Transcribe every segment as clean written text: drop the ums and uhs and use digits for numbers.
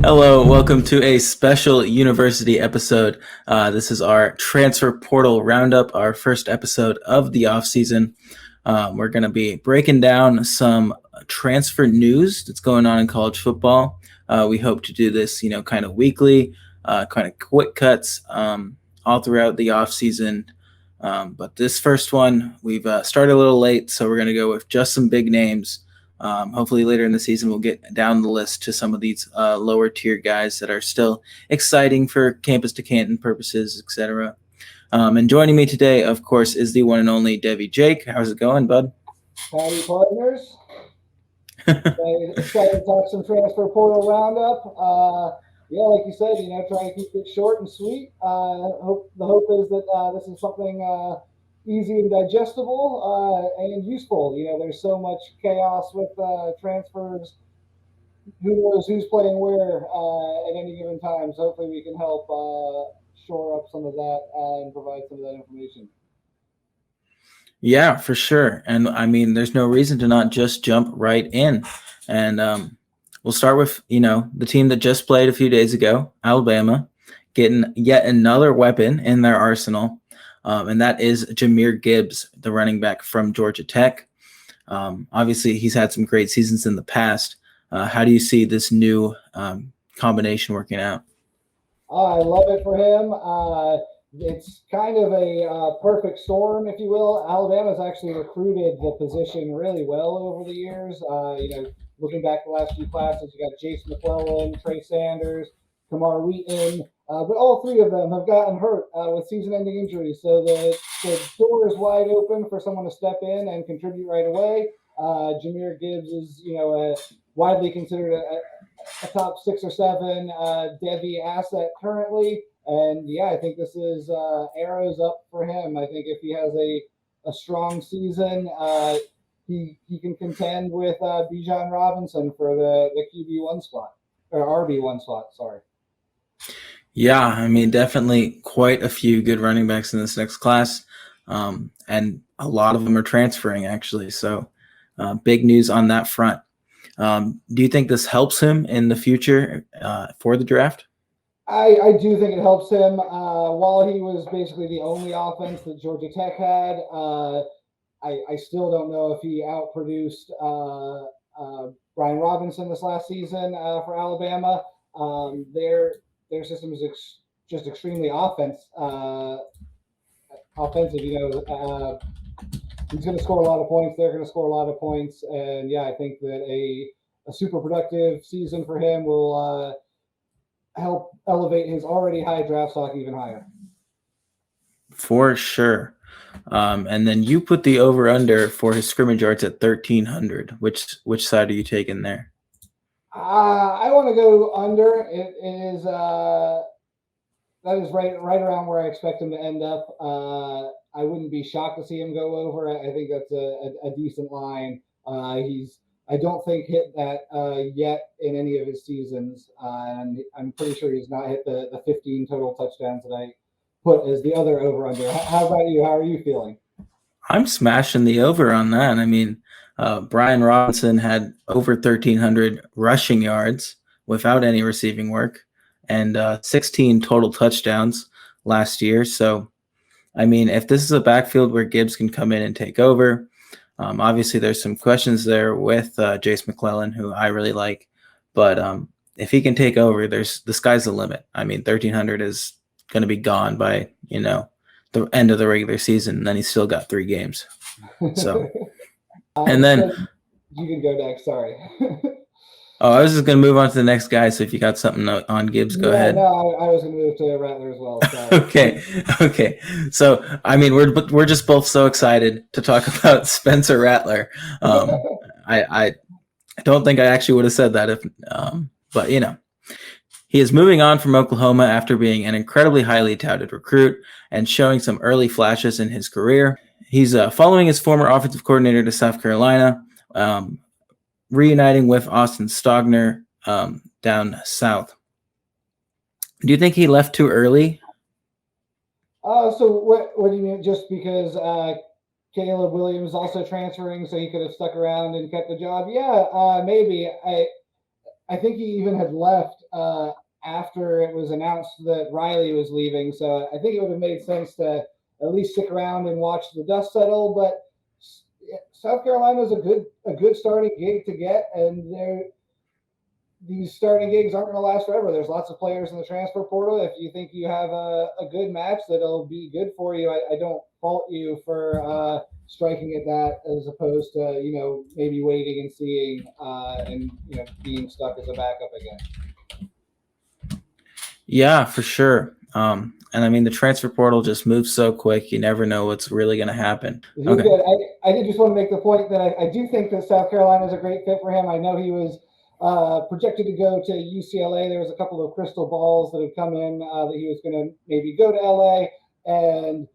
Hello, welcome to a special university episode. This is our transfer portal roundup, our first episode of the offseason. We're going to be breaking down some transfer news that's going on in college football. We hope to do this, kind of weekly, kind of quick cuts all throughout the offseason. But this first one, we've started a little late, so we're going to go with just some big names. Hopefully later in the season, we'll get down the list to some of these lower tier guys that are still exciting for campus to Canton purposes, etc. And joining me today, of course, is the one and only Devy. Jake, how's it going, bud? Howdy, partners. Excited to talk some transfer portal roundup. Like you said, trying to keep it short and sweet. The hope is that this is something easy and digestible and useful. There's so much chaos with transfers. Who knows who's playing where at any given time? So hopefully we can help shore up some of that and provide some of that information. Yeah, for sure. And I mean, there's no reason to not just jump right in. And we'll start with, the team that just played a few days ago, Alabama, getting yet another weapon in their arsenal. And that is Jamir Gibbs, the running back from Georgia Tech. Obviously, he's had some great seasons in the past. How do you see this new combination working out? I love it for him. It's kind of a perfect storm, if you will. Alabama's actually recruited the position really well over the years. Looking back the last few classes, you got Jace McClellan, Trey Sanders, Kamar Wheaton, but all three of them have gotten hurt with season-ending injuries. So the door is wide open for someone to step in and contribute right away. Jamir Gibbs is, widely considered a top 6 or 7 Devy asset currently. And I think this is arrows up for him. I think if he has a strong season, he can contend with Bijan Robinson for the QB1 spot or RB1 spot. Sorry. Yeah, I mean, definitely quite a few good running backs in this next class, and a lot of them are transferring actually. So, big news on that front. Do you think this helps him in the future for the draft? I do think it helps him. While he was basically the only offense that Georgia Tech had, I still don't know if he outproduced Brian Robinson this last season for Alabama. Their system is just extremely offensive. He's going to score a lot of points. They're going to score a lot of points, and I think that a super productive season for him will help elevate his already high draft stock even higher. For sure. And then you put the over under for his scrimmage yards at 1,300. Which side are you taking there? I want to go under. It is that is right around where I expect him to end up. I wouldn't be shocked to see him go over. I think that's a decent line. I don't think hit that yet in any of his seasons. And I'm pretty sure he's not hit the 15 total touchdowns that I put as the other over-under. How about you? How are you feeling? I'm smashing the over on that. I mean, Brian Robinson had over 1,300 rushing yards without any receiving work and 16 total touchdowns last year. So, I mean, if this is a backfield where Gibbs can come in and take over, obviously, there's some questions there with Jace McClellan, who I really like. But if he can take over, the sky's the limit. I mean, 1,300 is going to be gone by, the end of the regular season. And then he's still got 3 games. So, and then you can go next. Sorry. I was just going to move on to the next guy. So if you got something on Gibbs, go ahead. No, I was going to move to Rattler as well. Okay. So, I mean, we're just both so excited to talk about Spencer Rattler. I don't think I actually would have said that but he is moving on from Oklahoma after being an incredibly highly touted recruit and showing some early flashes in his career. He's following his former offensive coordinator to South Carolina, reuniting with Austin Stogner down south. Do you think he left too early? So what do you mean? Just because Caleb Williams also transferring, so he could have stuck around and kept the job? Yeah, maybe. I think he even had left after it was announced that Riley was leaving. So I think it would have made sense to at least stick around and watch the dust settle. But South Carolina is a good starting gig to get, and these starting gigs aren't going to last forever. There's lots of players in the transfer portal. If you think you have a good match that'll be good for you, I don't fault you for striking at that as opposed to, maybe waiting and seeing and, being stuck as a backup again. Yeah, for sure. And I mean, the transfer portal just moves so quick. You never know what's really going to happen. Okay. I did just want to make the point that I do think that South Carolina is a great fit for him. I know he was projected to go to UCLA. There was a couple of crystal balls that had come in that he was going to maybe go to LA. And,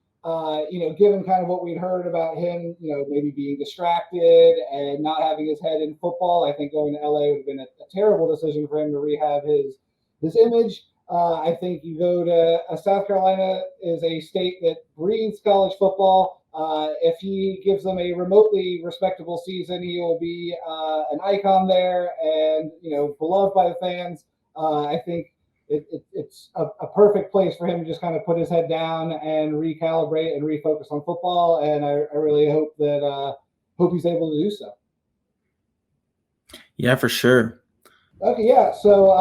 given kind of what we'd heard about him, maybe being distracted and not having his head in football, I think going to LA would have been a terrible decision for him to rehab his image. I think you go to South Carolina is a state that breeds college football. If he gives them a remotely respectable season, he will be an icon there and, beloved by the fans. I think it's a perfect place for him to just kind of put his head down and recalibrate and refocus on football. And I really hope he's able to do so. Yeah, for sure. Okay, yeah. So,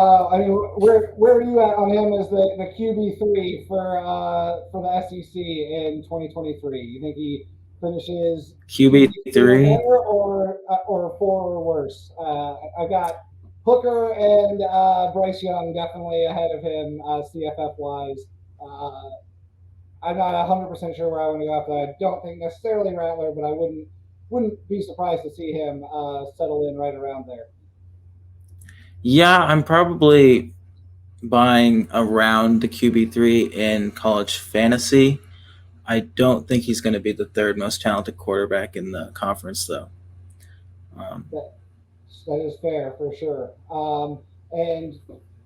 where are you at on him as the QB3 for the SEC in 2023? You think he finishes QB3 or 4 or worse? I got Hooker and Bryce Young definitely ahead of him CFF wise. I'm not 100% sure where I want to go after that. I don't think necessarily Rattler, but I wouldn't be surprised to see him settle in right around there. Yeah, I'm probably buying around the QB3 in college fantasy. I don't think he's going to be the third most talented quarterback in the conference, though. That is fair for sure. And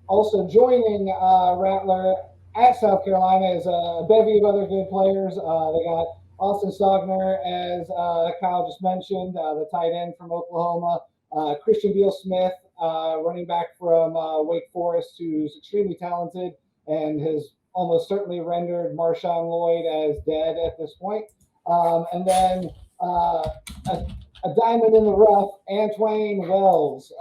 also joining Rattler at South Carolina is a bevy of other good players. They got Austin Stogner, as Kyle just mentioned, the tight end from Oklahoma. Christian Beal-Smith, running back from Wake Forest, who's extremely talented and has almost certainly rendered Marshawn Lloyd as dead at this point. And then a diamond in the rough, Antwain Wells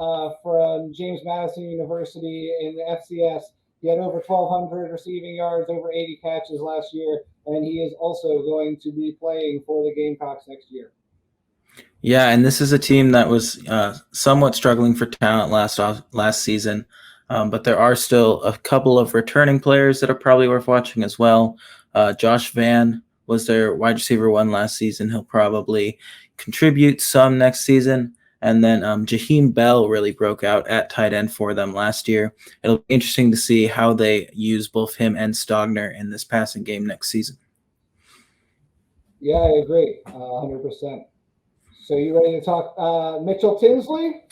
from James Madison University in the FCS. He had over 1,200 receiving yards, over 80 catches last year, and he is also going to be playing for the Gamecocks next year. Yeah, and this is a team that was somewhat struggling for talent last season, but there are still a couple of returning players that are probably worth watching as well. Josh Vann was their wide receiver 1 last season. He'll probably contribute some next season. And then Jaheim Bell really broke out at tight end for them last year. It'll be interesting to see how they use both him and Stogner in this passing game next season. Yeah, I agree, 100%. So you ready to talk Mitchell Tinsley?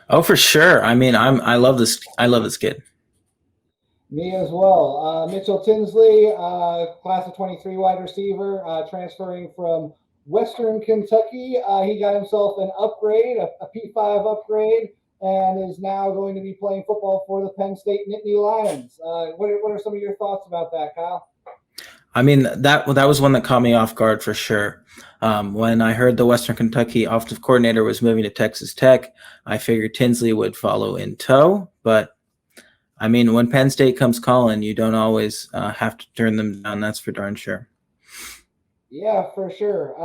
Oh, for sure. I mean, I love this. I love this kid. Me as well. Mitchell Tinsley, class of 23 wide receiver, transferring from Western Kentucky. He got himself an upgrade, a P5 upgrade, and is now going to be playing football for the Penn State Nittany Lions. What are some of your thoughts about that, Kyle? I mean, that was one that caught me off guard for sure. When I heard the Western Kentucky offensive coordinator was moving to Texas Tech, I figured Tinsley would follow in tow. But, I mean, when Penn State comes calling, you don't always have to turn them down. That's for darn sure. Yeah, for sure.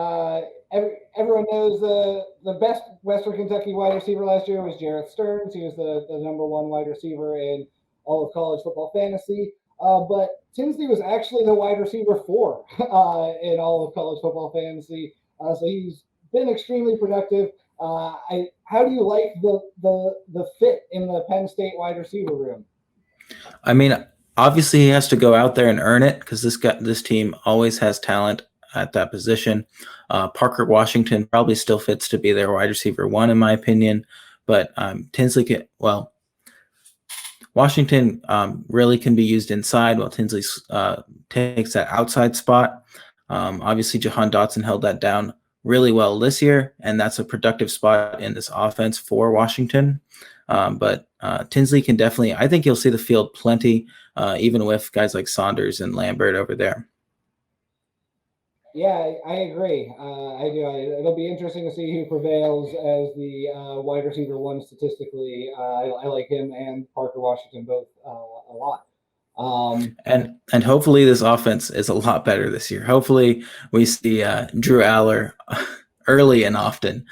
Everyone knows the best Western Kentucky wide receiver last year was Jarrett Stearns. He was the number 1 wide receiver in all of college football fantasy. But Tinsley was actually the wide receiver 4 in all of college football fantasy. So he's been extremely productive. How do you like the fit in the Penn State wide receiver room? I mean, obviously he has to go out there and earn it because this team always has talent at that position. Parker Washington probably still fits to be their wide receiver 1 in my opinion, but Tinsley Washington really can be used inside while Tinsley takes that outside spot. Obviously, Jahan Dotson held that down really well this year, and that's a productive spot in this offense for Washington. But Tinsley can definitely, I think you'll see the field plenty, even with guys like Saunders and Lambert over there. Yeah, I agree. I do. It'll be interesting to see who prevails as the wide receiver one statistically. I like him and Parker Washington both a lot. And hopefully this offense is a lot better this year. Hopefully we see Drew Aller early and often,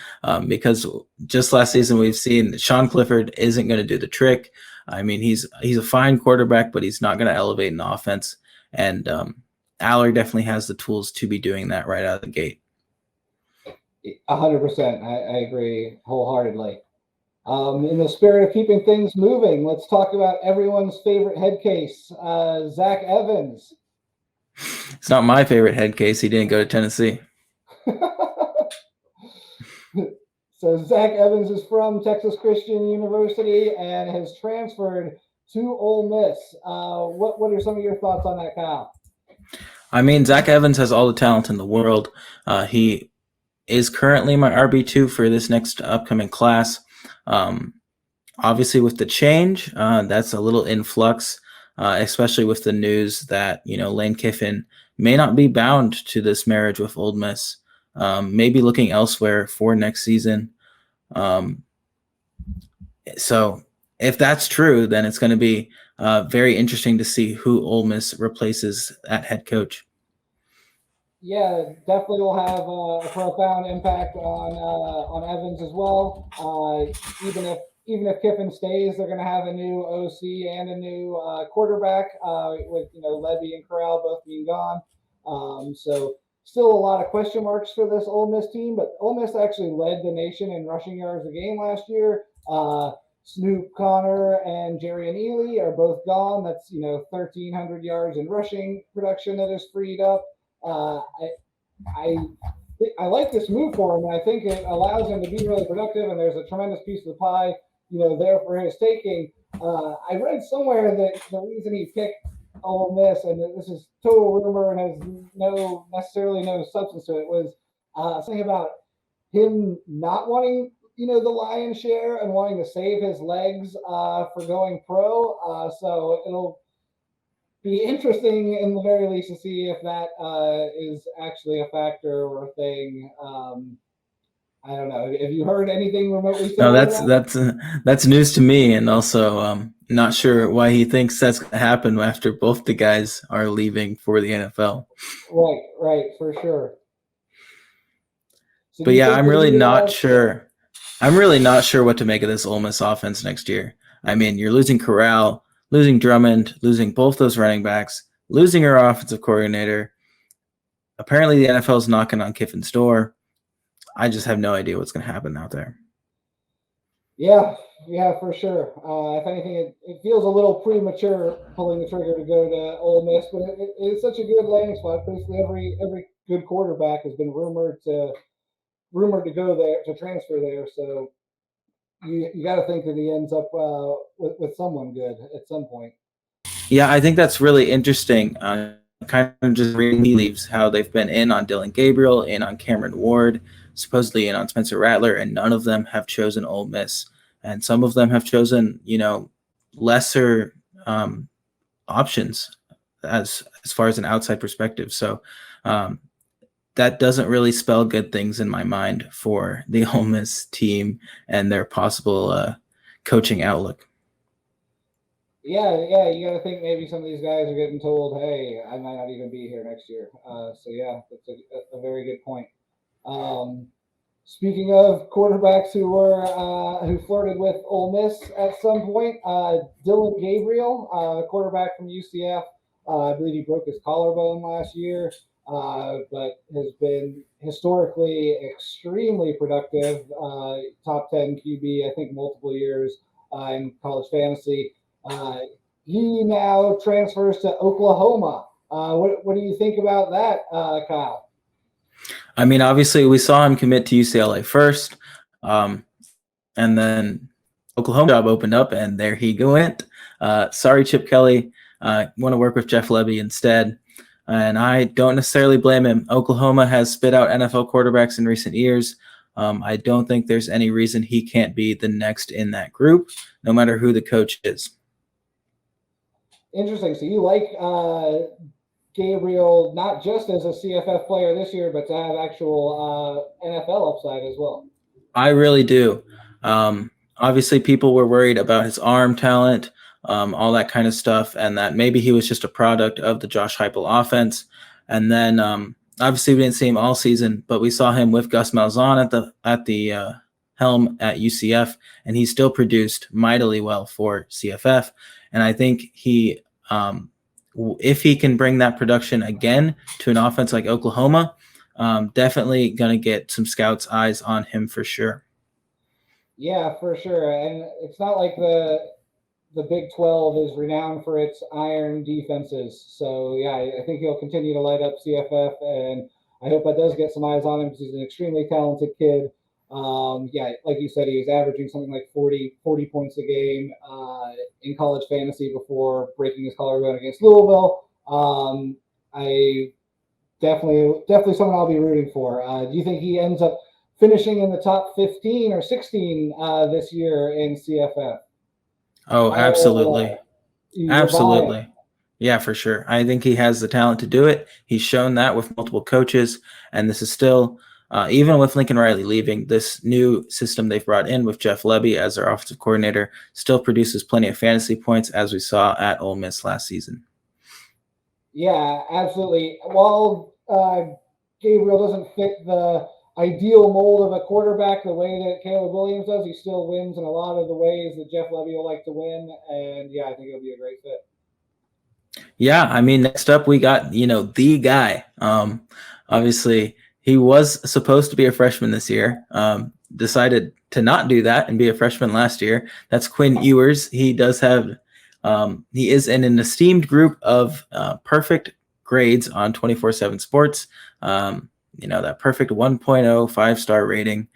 because just last season we've seen Sean Clifford isn't going to do the trick. I mean, he's a fine quarterback, but he's not going to elevate an offense. And Aller definitely has the tools to be doing that right out of the gate. 100%. I agree wholeheartedly. In the spirit of keeping things moving, let's talk about everyone's favorite head case, Zach Evans. It's not my favorite head case. He didn't go to Tennessee. So Zach Evans is from Texas Christian University and has transferred to Ole Miss. What are some of your thoughts on that, Kyle? I mean, Zach Evans has all the talent in the world. He is currently my RB2 for this next upcoming class. Obviously, with the change, that's a little influx, especially with the news that Lane Kiffin may not be bound to this marriage with Ole Miss. Maybe looking elsewhere for next season. So if that's true, then it's going to be very interesting to see who Ole Miss replaces at head coach. Yeah, definitely will have a profound impact on Evans as well. Even if Kiffin stays, they're going to have a new OC and a new quarterback with Levy and Corral both being gone. So still a lot of question marks for this Ole Miss team, but Ole Miss actually led the nation in rushing yards a game last year. Snoop Connor and Jerry and Ely are both gone. That's 1,300 yards in rushing production that is freed up. I like this move for him, and I think it allows him to be really productive. And there's a tremendous piece of the pie, there for his taking. I read somewhere that the reason he picked Ole Miss, and this is total rumor and has necessarily no substance to it, was something about him not wanting the lion's share and wanting to save his legs for going pro. So it'll be interesting in the very least to see if that is actually a factor or a thing. I don't know. Have you heard anything remotely similar? No, that's news to me, and also not sure why he thinks that's going to happen after both the guys are leaving for the NFL. Right, for sure. So but yeah, I'm really not sure. I'm really not sure what to make of this Ole Miss offense next year. I mean, you're losing Corral, losing Drummond, losing both those running backs, losing your offensive coordinator. Apparently, the NFL is knocking on Kiffin's door. I just have no idea what's going to happen out there. Yeah, for sure. If anything, it feels a little premature pulling the trigger to go to Ole Miss, but it's such a good landing spot. Basically, every good quarterback has been rumored to go there, to transfer there. So you got to think that he ends up with someone good at some point. Yeah, I think that's really interesting. Kind of just reading tea leaves, how they've been in on Dylan Gabriel, in on Cameron Ward, supposedly in on Spencer Rattler, and none of them have chosen Ole Miss. And some of them have chosen, lesser options as far as an outside perspective. So that doesn't really spell good things in my mind for the Ole Miss team and their possible coaching outlook. Yeah, you got to think maybe some of these guys are getting told, hey, I might not even be here next year. So yeah, that's a very good point. Speaking of quarterbacks who flirted with Ole Miss at some point, Dylan Gabriel, quarterback from UCF, I believe he broke his collarbone last year, but has been historically extremely productive, top 10 QB, I think multiple years in college fantasy. He now transfers to Oklahoma. What do you think about that, Kyle? I mean, obviously, we saw him commit to UCLA first, and then Oklahoma job opened up, and there he went. Sorry, Chip Kelly. Want to work with Jeff Lebby instead, and I don't necessarily blame him. Oklahoma has spit out NFL quarterbacks in recent years. I don't think there's any reason he can't be the next in that group, no matter who the coach is. Interesting. So you like Gabriel not just as a CFF player this year, but to have actual NFL upside as well. I really do. Obviously, people were worried about his arm talent, all that kind of stuff, and that maybe he was just a product of the Josh Heupel offense. And then, obviously, we didn't see him all season, but we saw him with Gus Malzahn at the helm at UCF, and he still produced mightily well for CFF. And I think he, if he can bring that production again to an offense like Oklahoma, definitely going to get some scouts' eyes on him for sure. Yeah, for sure. And it's not like the Big 12 is renowned for its iron defenses. So, yeah, I think he'll continue to light up CFF, and I hope that does get some eyes on him because he's an extremely talented kid. Yeah, like you said, he was averaging something like 40 points a game in college fantasy before breaking his collarbone against Louisville. I definitely someone I'll be rooting for. Do you think he ends up finishing in the top 15 or 16 this year in CFF? Oh, absolutely. Absolutely. Yeah, for sure. I think he has the talent to do it. He's shown that with multiple coaches, and this is still, even with Lincoln Riley leaving, this new system they've brought in with Jeff Lebby as their offensive coordinator still produces plenty of fantasy points, as we saw at Ole Miss last season. Yeah, absolutely. While Gabriel doesn't fit the ideal mold of a quarterback the way that Caleb Williams does, he still wins in a lot of the ways that Jeff Lebby will like to win. And yeah, I think it'll be a great fit. Yeah, I mean, next up we got, the guy. Obviously, he was supposed to be a freshman this year. Decided to not do that and be a freshman last year. That's Quinn Ewers. He does have he is in an esteemed group of perfect grades on 24/7 Sports. That perfect 1.0 5-star rating.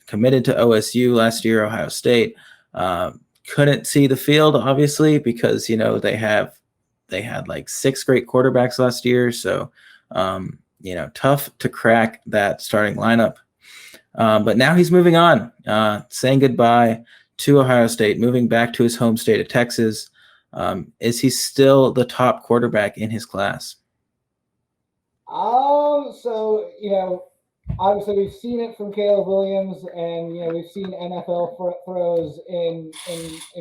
Committed to OSU last year, Ohio State. Couldn't see the field, obviously, because they had like 6 great quarterbacks last year. So tough to crack that starting lineup. But now he's moving on, saying goodbye to Ohio State, moving back to his home state of Texas. Is he still the top quarterback in his class? So, obviously we've seen it from Caleb Williams, and, we've seen NFL throws in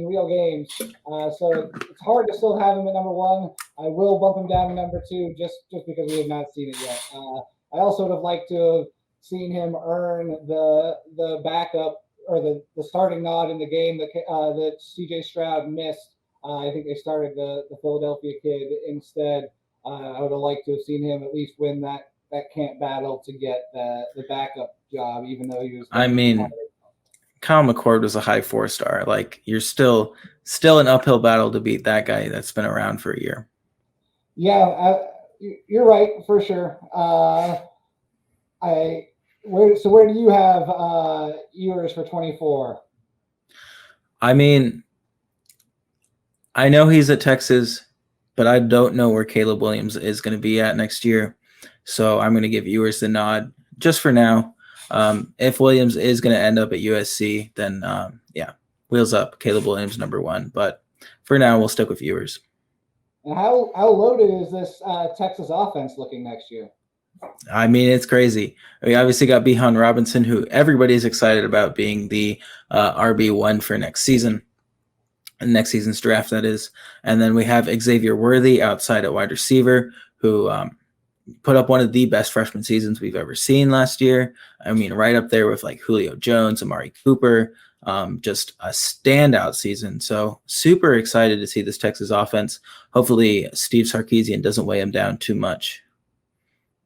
real games. So it's hard to still have him at number 1. I will bump him down to number 2 just because we have not seen it yet. I also would have liked to have seen him earn the backup or the starting nod in the game that CJ Stroud missed. I think they started the Philadelphia kid instead. I would have liked to have seen him at least win that camp battle to get the backup job, even though he was. I mean, Kyle McCord was a high 4-star. Like, you're still an uphill battle to beat that guy that's been around for a year. Yeah, you're right for sure. Where do you have Ewers for 24? I mean, I know he's at Texas, but I don't know where Caleb Williams is going to be at next year. So I'm going to give Ewers the nod just for now. If Williams is going to end up at USC, then wheels up, Caleb Williams number 1. But for now, we'll stick with Ewers. And how loaded is this Texas offense looking next year? I mean, it's crazy. We obviously got Bijan Robinson, who everybody's excited about being the RB1 for next season. Next season's draft, that is. And then we have Xavier Worthy outside at wide receiver, who put up one of the best freshman seasons we've ever seen last year. I mean, right up there with like Julio Jones, Amari Cooper, just a standout season. So super excited to see this Texas offense. Hopefully Steve Sarkisian doesn't weigh him down too much.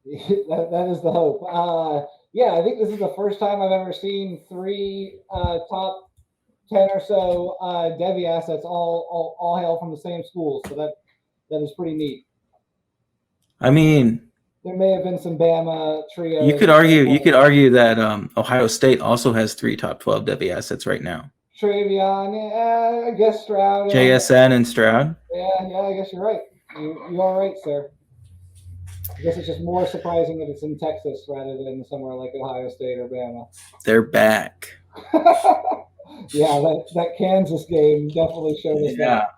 That is the hope. I think this is the first time I've ever seen 3 top 10 or so Devy assets all hail from the same school. So that is pretty neat. I mean, there may have been some Bama trio. You could argue that Ohio State also has 3 top 12 Devy assets right now. Travion, I guess Stroud. JSN and Stroud. Yeah, I guess you're right. You are right, sir. I guess it's just more surprising that it's in Texas rather than somewhere like Ohio State or Bama. They're back. Yeah, that Kansas game definitely showed us that.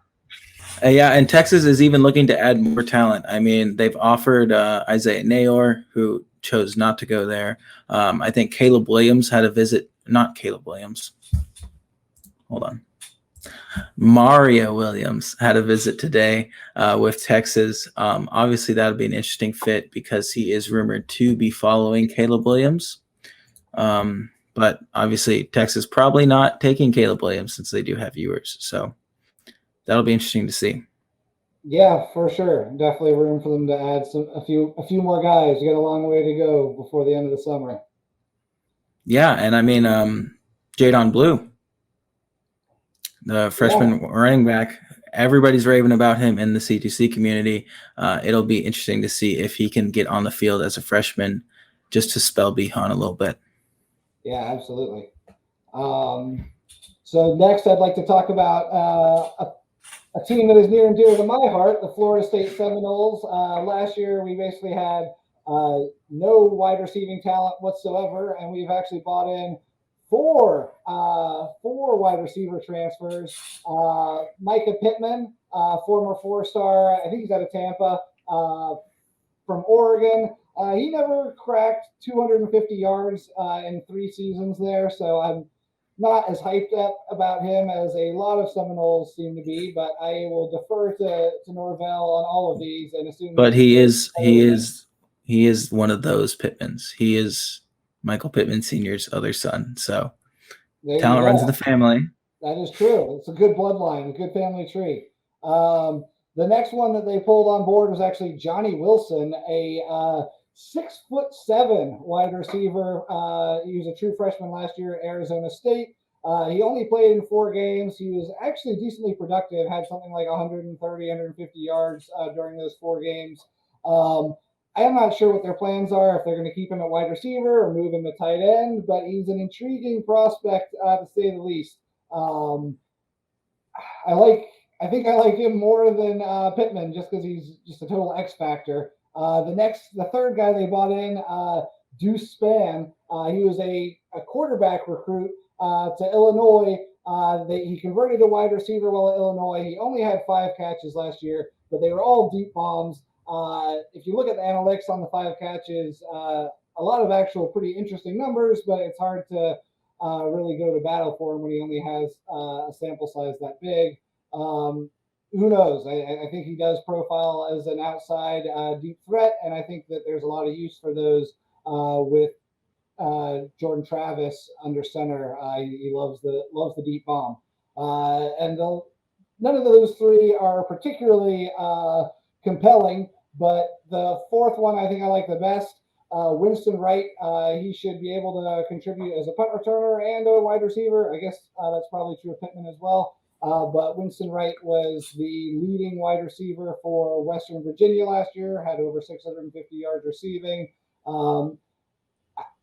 Yeah, and Texas is even looking to add more talent. I mean, they've offered Isaiah Nayor, who chose not to go there. I think Caleb Williams had a visit. Not Caleb Williams. Hold on. Mario Williams had a visit today with Texas. Obviously, that would be an interesting fit because he is rumored to be following Caleb Williams. But obviously, Texas probably not taking Caleb Williams since they do have viewers. So that'll be interesting to see. Yeah, for sure. Definitely room for them to add a few more guys. You got a long way to go before the end of the summer. Yeah, and I mean, Jadon Blue, the freshman running back, everybody's raving about him in the C2C community. It'll be interesting to see if he can get on the field as a freshman just to spell Bihan a little bit. Yeah, absolutely. So next I'd like to talk about a team that is near and dear to my heart, the Florida State Seminoles. Last year we basically had no wide receiving talent whatsoever, and we've actually brought in four wide receiver transfers. Micah Pittman, former four-star, I think he's out of Tampa, from Oregon. He never cracked 250 yards in 3 seasons there, so I'm not as hyped up about him as a lot of Seminoles seem to be, but I will defer to Norvell on all of these and assume. But he is one of those Pittmans. He is Michael Pittman Sr.'s other son. So talent runs in the family. That is true. It's a good bloodline, a good family tree. The next one that they pulled on board was actually Johnny Wilson, a 6'7" wide receiver. He was a true freshman last year at Arizona State. He only played in 4 games. He was actually decently productive, had something like 130, 150 yards during those 4 games. I am not sure what their plans are, if they're going to keep him at wide receiver or move him to tight end, but he's an intriguing prospect to say the least. I think I like him more than Pittman just because he's just a total X factor. The third guy they brought in, Deuce Spann. He was a quarterback recruit to Illinois. He converted to wide receiver while at Illinois. He only had 5 catches last year, but they were all deep bombs. If you look at the analytics on the 5 catches, a lot of actual pretty interesting numbers, but it's hard to really go to battle for him when he only has a sample size that big. Who knows? I think he does profile as an outside deep threat, and I think that there's a lot of use for those with Jordan Travis under center. He loves the deep bomb, and none of those 3 are particularly compelling. But the fourth one I think I like the best. Winston Wright, he should be able to contribute as a punt returner and a wide receiver. I guess that's probably true of Pittman as well. But Winston Wright was the leading wide receiver for Western Virginia last year, had over 650 yards receiving.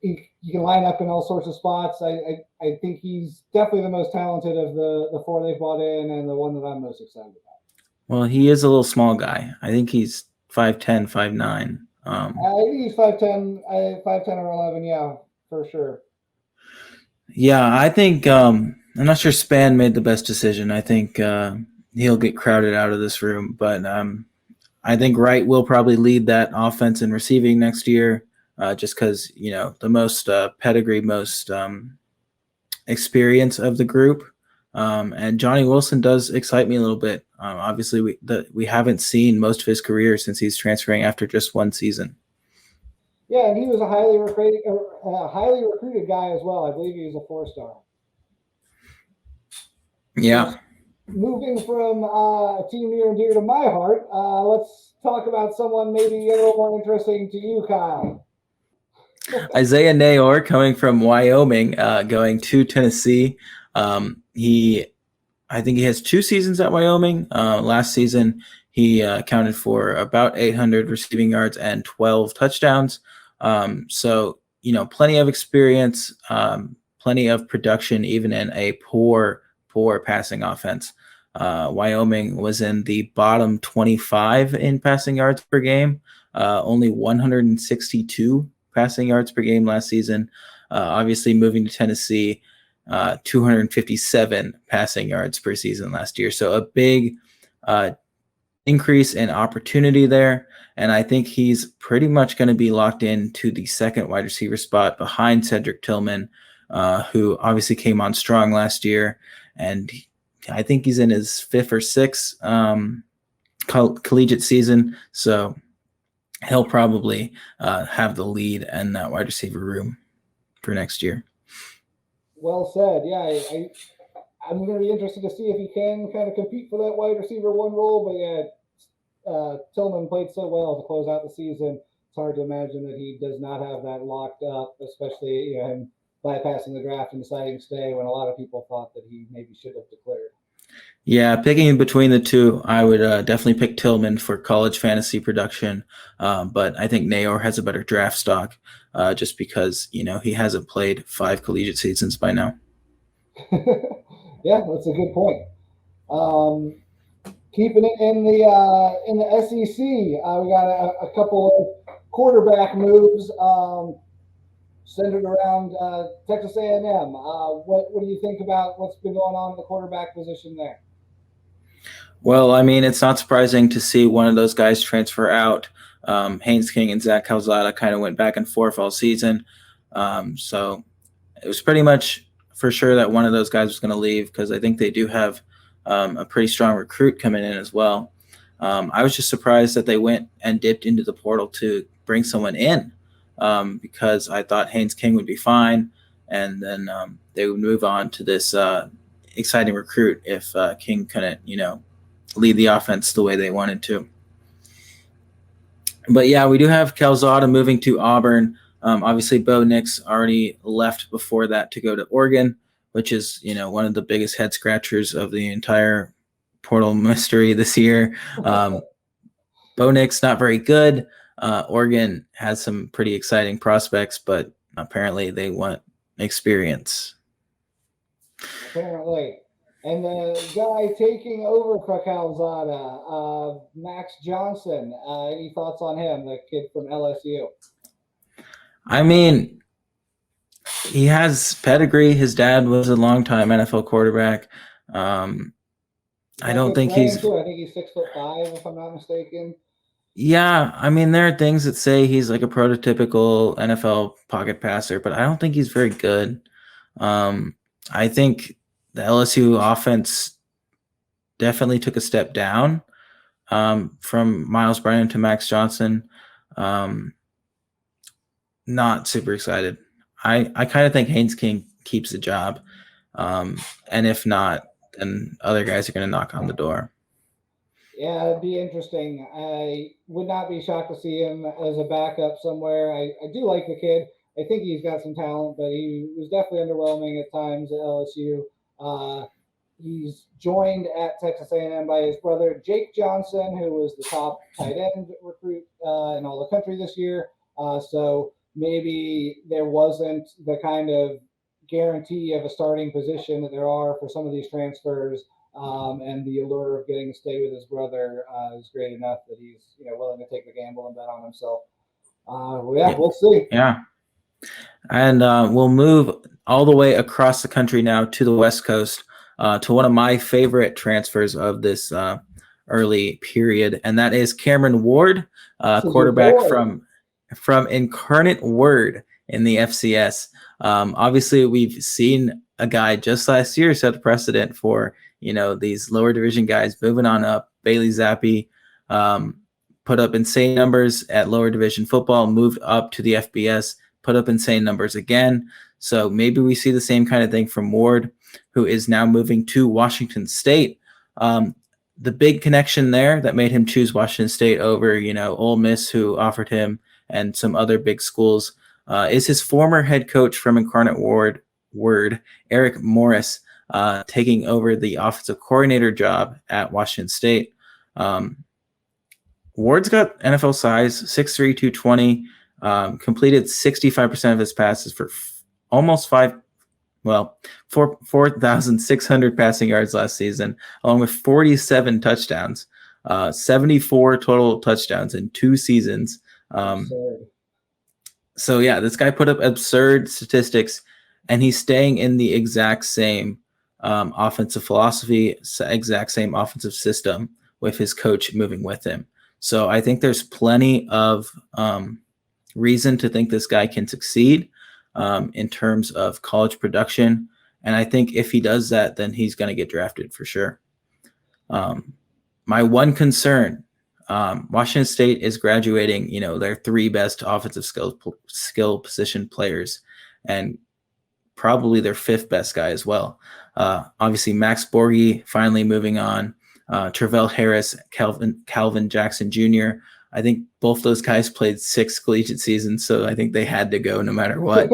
He can line up in all sorts of spots. I think he's definitely the most talented of the 4 they've brought in and the one that I'm most excited about. Well, he is a little small guy. I think he's 5'10", 5'9". I think he's 5'10", 5'10" or 11, yeah, for sure. Yeah, I think I'm not sure Spann made the best decision. I think he'll get crowded out of this room, but I think Wright will probably lead that offense in receiving next year, just because the most pedigree, most experience of the group. And Johnny Wilson does excite me a little bit. Obviously, we haven't seen most of his career since he's transferring after just 1 season. Yeah, and he was a highly recruited guy as well. I believe he was a 4-star. Yeah. Moving from a team near and dear to my heart, let's talk about someone maybe a little more interesting to you, Kyle. Isaiah Nayor coming from Wyoming, going to Tennessee. I think he has 2 seasons at Wyoming. Last season, he accounted for about 800 receiving yards and 12 touchdowns. So, plenty of experience, plenty of production, even in a poor passing offense. Wyoming was in the bottom 25 in passing yards per game, only 162 passing yards per game last season. Obviously, moving to Tennessee, 257 passing yards per season last year. So a big increase in opportunity there. And I think he's pretty much going to be locked into the second wide receiver spot behind Cedric Tillman, who obviously came on strong last year. And I think he's in his fifth or sixth collegiate season. So he'll probably have the lead in that wide receiver room for next year. Well said. Yeah, I'm going to be interested to see if he can kind of compete for that wide receiver one role. But yeah, Tillman played so well to close out the season. It's hard to imagine that he does not have that locked up, especially him bypassing the draft and deciding to stay when a lot of people thought that he maybe should have declared. Yeah, picking between the two, I would definitely pick Tillman for college fantasy production. But I think Nayor has a better draft stock just because, he hasn't played 5 collegiate seasons by now. Yeah, that's a good point. Keeping it in the SEC, we got a couple of quarterback moves centered around Texas A&M. What do you think about what's been going on in the quarterback position there? Well, I mean, it's not surprising to see one of those guys transfer out. Haynes King and Zach Calzada kind of went back and forth all season. So it was pretty much for sure that one of those guys was going to leave because I think they do have a pretty strong recruit coming in as well. I was just surprised that they went and dipped into the portal to bring someone in because I thought Haynes King would be fine. And then they would move on to this exciting recruit if King couldn't, lead the offense the way they wanted to. But yeah, we do have Calzada moving to Auburn. Obviously, Bo Nix already left before that to go to Oregon, which is, one of the biggest head scratchers of the entire portal mystery this year. Bo Nix, not very good. Oregon has some pretty exciting prospects, but apparently they want experience. Apparently. And the guy taking over for Calzada, Max Johnson. Any thoughts on him, the kid from LSU? I mean, he has pedigree. His dad was a longtime NFL quarterback. I don't think he's. I think he's 6'5", if I'm not mistaken. Yeah, I mean, there are things that say he's like a prototypical NFL pocket passer, but I don't think he's very good. I think the LSU offense definitely took a step down from Miles Brennan to Max Johnson. Not super excited. I kind of think Haynes King keeps the job. And if not, then other guys are going to knock on the door. Yeah, it'd be interesting. I would not be shocked to see him as a backup somewhere. I do like the kid. I think he's got some talent, but he was definitely underwhelming at times at LSU. He's joined at Texas A&M by his brother, Jake Johnson, who was the top tight end recruit in all the country this year. So maybe there wasn't the kind of guarantee of a starting position that there are for some of these transfers. And the allure of getting to stay with his brother is great enough that he's willing to take the gamble and bet on himself. We'll see. Yeah. And we'll move all the way across the country now to the West Coast to one of my favorite transfers of this early period, and that is Cameron Ward, quarterback from Incarnate Word in the FCS. Obviously, we've seen a guy just last year set a precedent for these lower division guys moving on up. Bailey Zappi put up insane numbers at lower division football, moved up to the FBS, put up insane numbers again. So maybe we see the same kind of thing from Ward, who is now moving to Washington State. The big connection there that made him choose Washington State over, Ole Miss, who offered him, and some other big schools, is his former head coach from Incarnate Word, Eric Morris, taking over the offensive coordinator job at Washington State. Ward's got NFL size, 6'3", 220, completed 65% of his passes for almost Well, 4,600 passing yards last season, along with 47 touchdowns, 74 total touchdowns in 2 seasons. So yeah, this guy put up absurd statistics, and he's staying in the exact same offensive philosophy, exact same offensive system with his coach moving with him. So I think there's plenty of reason to think this guy can succeed in terms of college production. And I think if he does that, then he's going to get drafted for sure. My one concern, Washington State is graduating, their 3 best offensive skill position players, and probably their 5th best guy as well. Obviously, Max Borghi finally moving on. Travell Harris, Calvin Jackson Jr. I think both those guys played 6 collegiate seasons, so I think they had to go no matter what.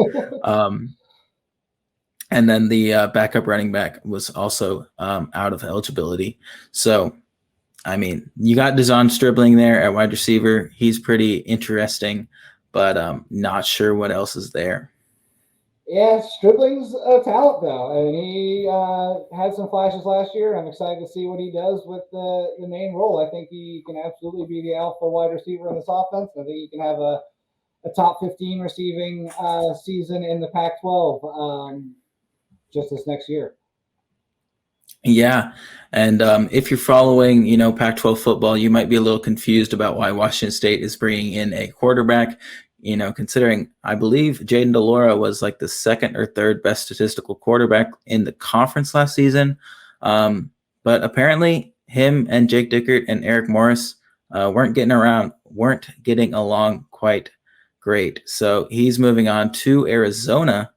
And then the backup running back was also out of eligibility. So, I mean, you got Dazon Stribling there at wide receiver. He's pretty interesting, but not sure what else is there. Yeah, Stribling's a talent, though, and he had some flashes last year. I'm excited to see what he does with the main role. I think he can absolutely be the alpha wide receiver in this offense. I think he can have a top 15 receiving season in the Pac-12 just this next year. Yeah, and if you're following, Pac-12 football, you might be a little confused about why Washington State is bringing in a quarterback. Considering I believe Jayden de Laura was like the 2nd or 3rd best statistical quarterback in the conference last season. But apparently him and Jake Dickert and Eric Morris weren't getting along quite great. So he's moving on to Arizona.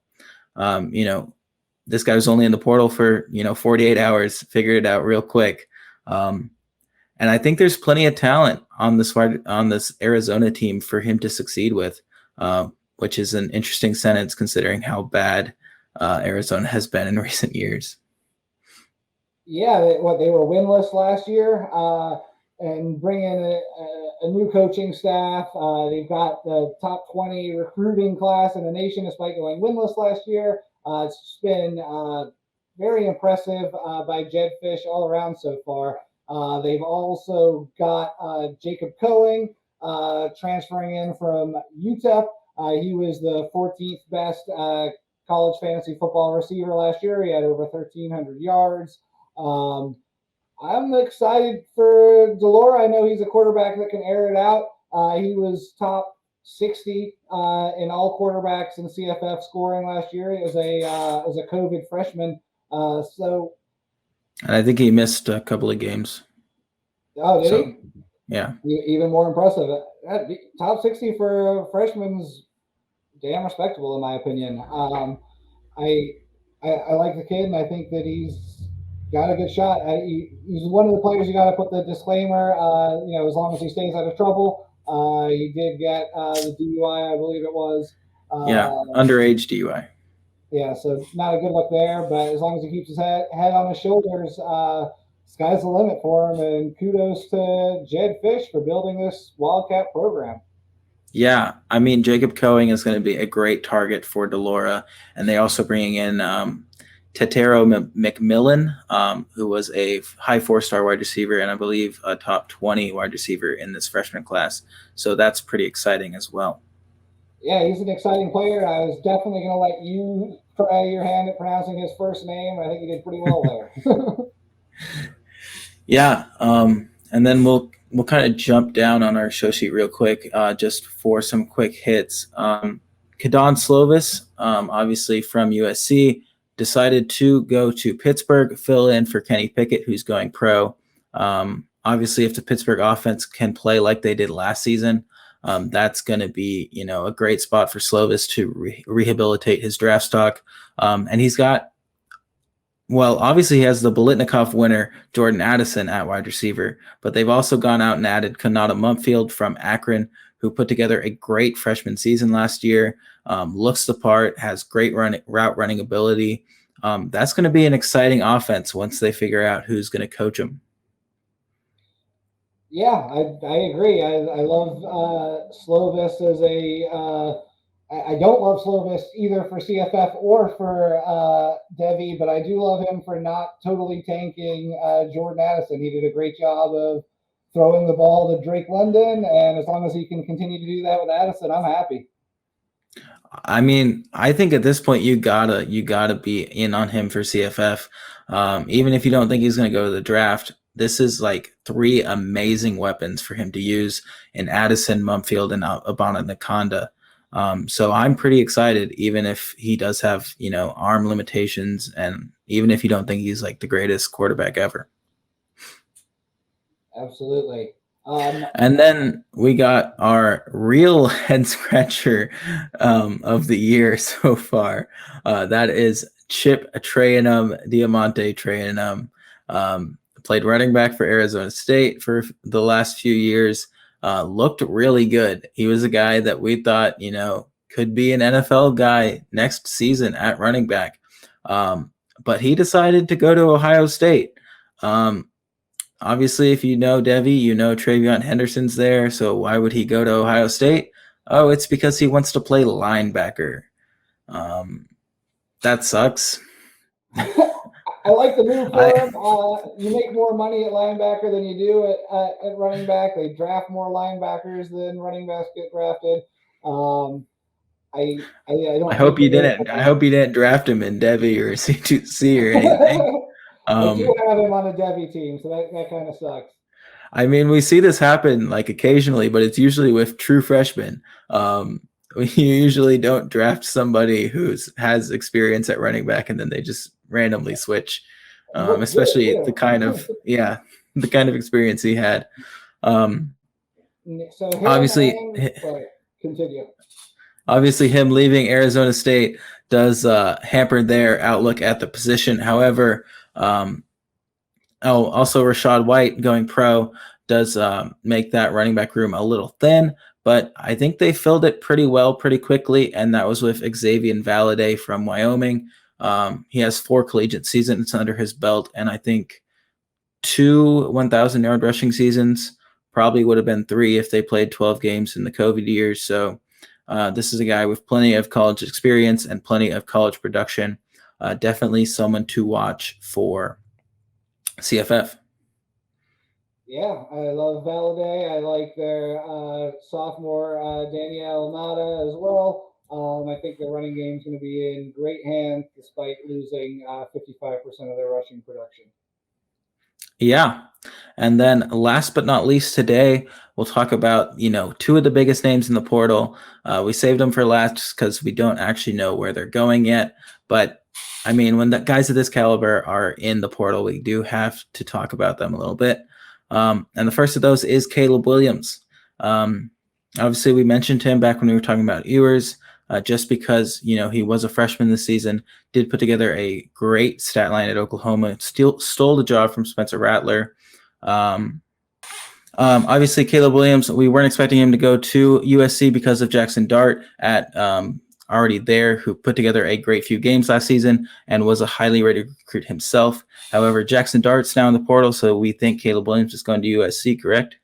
This guy was only in the portal for, 48 hours, figured it out real quick. And I think there's plenty of talent on this Arizona team for him to succeed with, which is an interesting sentence considering how bad Arizona has been in recent years. Yeah, they were winless last year, and bring in a new coaching staff. They've got the top 20 recruiting class in the nation, despite going winless last year. It's been very impressive by Jed Fish all around so far. They've also got Jacob Cohen transferring in from UTEP. He was the 14th best college fantasy football receiver last year. He had over 1,300 yards. I'm excited for de Laura. I know he's a quarterback that can air it out. He was top 60 in all quarterbacks in CFF scoring last year. It was a COVID freshman. And I think he missed a couple of games. Oh, did he? Yeah. Even more impressive. Top 60 for a freshman's damn respectable, in my opinion. I like the kid, and I think that he's got a good shot. He's one of the players you got to put the disclaimer, as long as he stays out of trouble. He did get the DUI, I believe it was. Underage DUI. Yeah, so not a good look there, but as long as he keeps his head on his shoulders, sky's the limit for him, and kudos to Jed Fish for building this Wildcat program. Yeah, I mean, Jacob Cohen is going to be a great target for de Laura, and they also bringing in Tetero McMillan, who was a high 4-star wide receiver and I believe a top 20 wide receiver in this freshman class. So that's pretty exciting as well. Yeah, he's an exciting player. I was definitely going to let you try your hand at pronouncing his first name. I think you did pretty well there. Yeah, and then we'll kind of jump down on our show sheet real quick, just for some quick hits. Kadon Slovis, obviously from USC, decided to go to Pittsburgh, fill in for Kenny Pickett, who's going pro. Obviously, if the Pittsburgh offense can play like they did last season, that's going to be, a great spot for Slovis to rehabilitate his draft stock. And he's got, obviously he has the Bolitnikoff winner, Jordan Addison, at wide receiver, but they've also gone out and added Kanata Mumfield from Akron, who put together a great freshman season last year, looks the part, has great route running ability. That's going to be an exciting offense once they figure out who's going to coach them. Yeah, I agree. I love Slovis as I don't love Slovis either for CFF or for Devy, but I do love him for not totally tanking Jordan Addison. He did a great job of throwing the ball to Drake London, and as long as he can continue to do that with Addison, I'm happy. I mean, I think at this point you gotta be in on him for CFF. Even if you don't think he's going to go to the draft, this is like three amazing weapons for him to use in Addison, Mumfield, and Abana Nakanda. So I'm pretty excited, even if he does have arm limitations, and even if you don't think he's like the greatest quarterback ever. Absolutely. And then we got our real head scratcher of the year so far. That is Chip Diamante Trayanum. Played running back for Arizona State for the last few years. Looked really good. He was a guy that we thought, could be an NFL guy next season at running back. But he decided to go to Ohio State. Obviously, if you know Devy, you know Travion Henderson's there. So why would he go to Ohio State? Oh, it's because he wants to play linebacker. That sucks. I like the move for him. You make more money at linebacker than you do at running back. They draft more linebackers than running backs get drafted. I don't. I hope you didn't. I hope you didn't draft him in Devy or C2C or anything. I do have him on a Devy team, so that kind of sucks. I mean, we see this happen like occasionally, but it's usually with true freshmen. You usually don't draft somebody who has experience at running back and then they just randomly switch, especially the kind of experience he had. So continue. Obviously, him leaving Arizona State does hamper their outlook at the position. However, also Rachaad White going pro does make that running back room a little thin, but I think they filled it pretty well, pretty quickly, and that was with Xavier Valade from Wyoming. He has 4 collegiate seasons under his belt, and I think 2 1,000-yard rushing seasons, probably would have been 3 if they played 12 games in the COVID years. So this is a guy with plenty of college experience and plenty of college production. Definitely someone to watch for CFF. Yeah, I love Valade. I like their sophomore Danielle Nada as well. I think the running game is going to be in great hands despite losing 55% of their rushing production. Yeah. And then last but not least today, we'll talk about, 2 of the biggest names in the portal. We saved them for last because we don't actually know where they're going yet. But, I mean, when the guys of this caliber are in the portal, we do have to talk about them a little bit. And the first of those is Caleb Williams. Obviously, we mentioned him back when we were talking about Ewers. Just because, he was a freshman this season, did put together a great stat line at Oklahoma, stole the job from Spencer Rattler. Obviously, Caleb Williams, we weren't expecting him to go to USC because of Jackson Dart at already there, who put together a great few games last season and was a highly rated recruit himself. However, Jackson Dart's now in the portal, so we think Caleb Williams is going to USC, correct?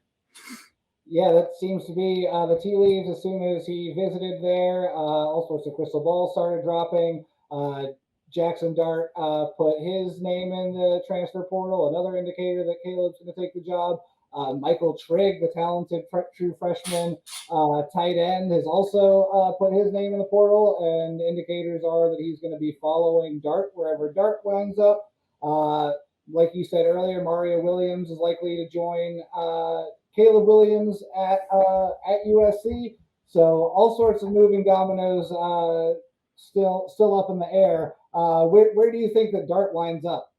Yeah, that seems to be the tea leaves. As soon as he visited there, all sorts of crystal balls started dropping. Jackson Dart put his name in the transfer portal, another indicator that Caleb's going to take the job. Michael Trigg, the talented true freshman tight end, has also put his name in the portal, and indicators are that he's going to be following Dart wherever Dart winds up. Like you said earlier, Mario Williams is likely to join Caleb Williams at USC. So all sorts of moving dominoes still up in the air. Where do you think that Dart winds up?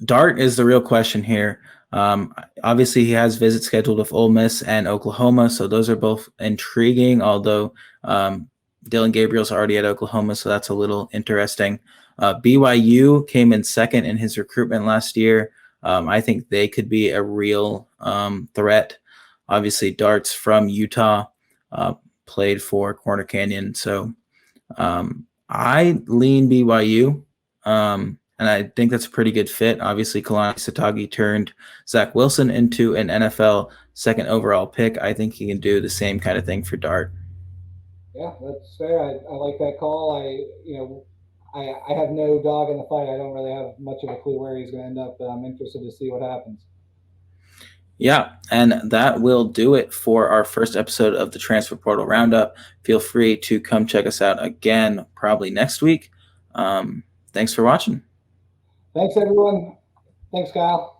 Dart is the real question here. Obviously, he has visits scheduled with Ole Miss and Oklahoma, so those are both intriguing, although Dylan Gabriel's already at Oklahoma, so that's a little interesting. BYU came in second in his recruitment last year. I think they could be a real threat. Obviously, Dart's from Utah, played for Corner Canyon. So I lean BYU, and I think that's a pretty good fit. Obviously, Kalani Sitake turned Zach Wilson into an NFL second overall pick. I think he can do the same kind of thing for Dart. Yeah, that's fair. I like that call. I have no dog in the fight. I don't really have much of a clue where he's going to end up, but I'm interested to see what happens. Yeah, and that will do it for our first episode of the Transfer Portal Roundup. Feel free to come check us out again, probably next week. Thanks for watching. Thanks, everyone. Thanks, Kyle.